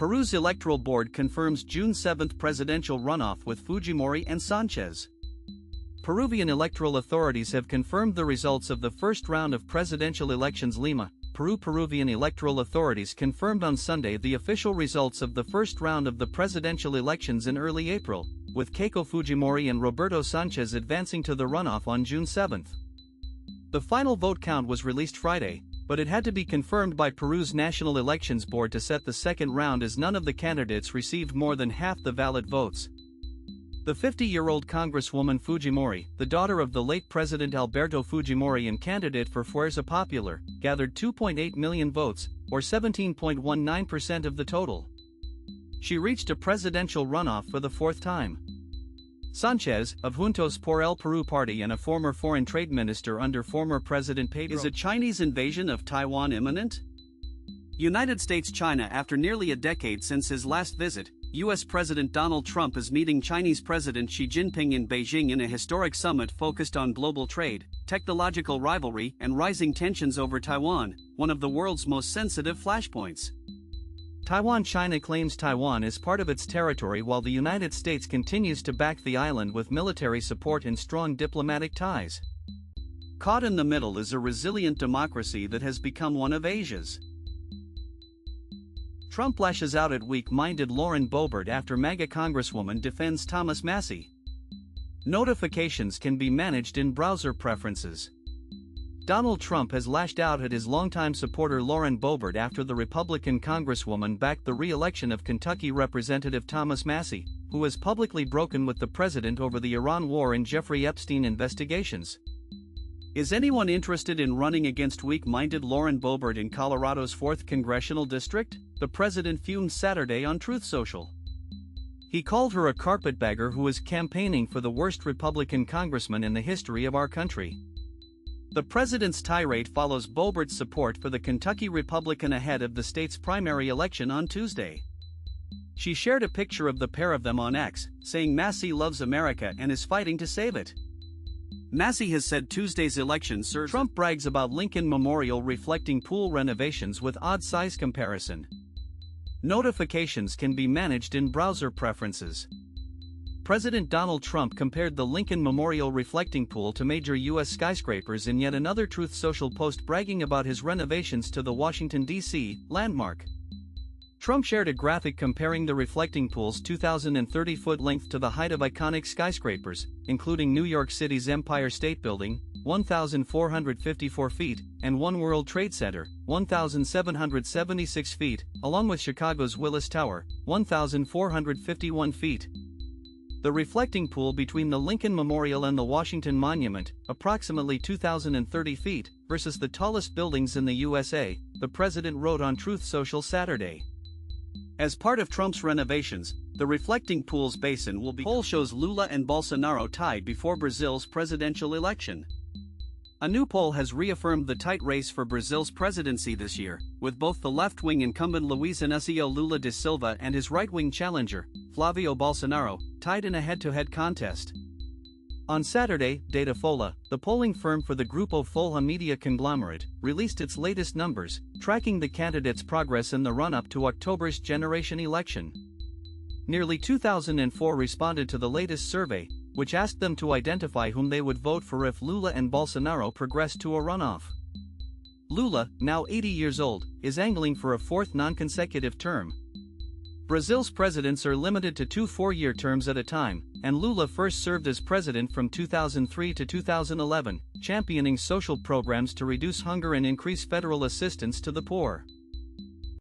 Peru's electoral board confirms June 7 presidential runoff with Fujimori and Sánchez. Peruvian electoral authorities have confirmed the results of the first round of presidential elections. LIMA, Peruvian electoral authorities confirmed on Sunday the official results of the first round of the presidential elections in early April, with Keiko Fujimori and Roberto Sánchez advancing to the runoff on June 7. The final vote count was released Friday, but it had to be confirmed by Peru's National Elections Board to set the second round as none of the candidates received more than half the valid votes. The 50-year-old congresswoman Fujimori, the daughter of the late President Alberto Fujimori and candidate for Fuerza Popular, gathered 2.8 million votes, or 17.19% of the total. She reached a presidential runoff for the fourth time. Sánchez, of Juntos por el Perú party and a former foreign trade minister under former President Pedro. Is a Chinese invasion of Taiwan imminent? United States-China. After nearly a decade since his last visit, U.S. President Donald Trump is meeting Chinese President Xi Jinping in Beijing in a historic summit focused on global trade, technological rivalry, and rising tensions over Taiwan, one of the world's most sensitive flashpoints. China claims Taiwan is part of its territory while the United States continues to back the island with military support and strong diplomatic ties. Caught in the middle is a resilient democracy that has become one of Asia's. Trump lashes out at weak-minded Lauren Boebert after MAGA congresswoman defends Thomas Massie. Notifications can be managed in browser preferences. Donald Trump has lashed out at his longtime supporter Lauren Boebert after the Republican congresswoman backed the re-election of Kentucky Representative Thomas Massie, who has publicly broken with the president over the Iran war and Jeffrey Epstein investigations. Is anyone interested in running against weak-minded Lauren Boebert in Colorado's 4th congressional district? The president fumed Saturday on Truth Social. He called her a carpetbagger who is campaigning for the worst Republican congressman in the history of our country. The president's tirade follows Boebert's support for the Kentucky Republican ahead of the state's primary election on Tuesday. She shared a picture of the pair of them on X, saying Massie loves America and is fighting to save it. Massie has said Tuesday's election serves. Trump brags about Lincoln Memorial reflecting pool renovations with odd size comparison. Notifications can be managed in browser preferences. President Donald Trump compared the Lincoln Memorial reflecting pool to major U.S. skyscrapers in yet another Truth Social post bragging about his renovations to the Washington, D.C. landmark. Trump shared a graphic comparing the reflecting pool's 2,030-foot length to the height of iconic skyscrapers, including New York City's Empire State Building, 1,454 feet, and One World Trade Center, 1,776 feet, along with Chicago's Willis Tower, 1,451 feet. The reflecting pool between the Lincoln Memorial and the Washington Monument, approximately 2,030 feet, versus the tallest buildings in the USA, the president wrote on Truth Social Saturday. As part of Trump's renovations, the reflecting pool's basin will be. Poll shows Lula and Bolsonaro tied before Brazil's presidential election. A new poll has reaffirmed the tight race for Brazil's presidency this year, with both the left-wing incumbent Luiz Inaci Lula da Silva and his right-wing challenger, Flavio Bolsonaro, tied in a head-to-head contest. On Saturday, Datafolha, the polling firm for the Grupo Folha media conglomerate, released its latest numbers, tracking the candidates' progress in the run-up to October's generation election. Nearly 2,004 responded to the latest survey, which asked them to identify whom they would vote for if Lula and Bolsonaro progressed to a runoff. Lula, now 80 years old, is angling for a fourth non-consecutive term. Brazil's presidents are limited to 2 four-year terms at a time, and Lula first served as president from 2003 to 2011, championing social programs to reduce hunger and increase federal assistance to the poor.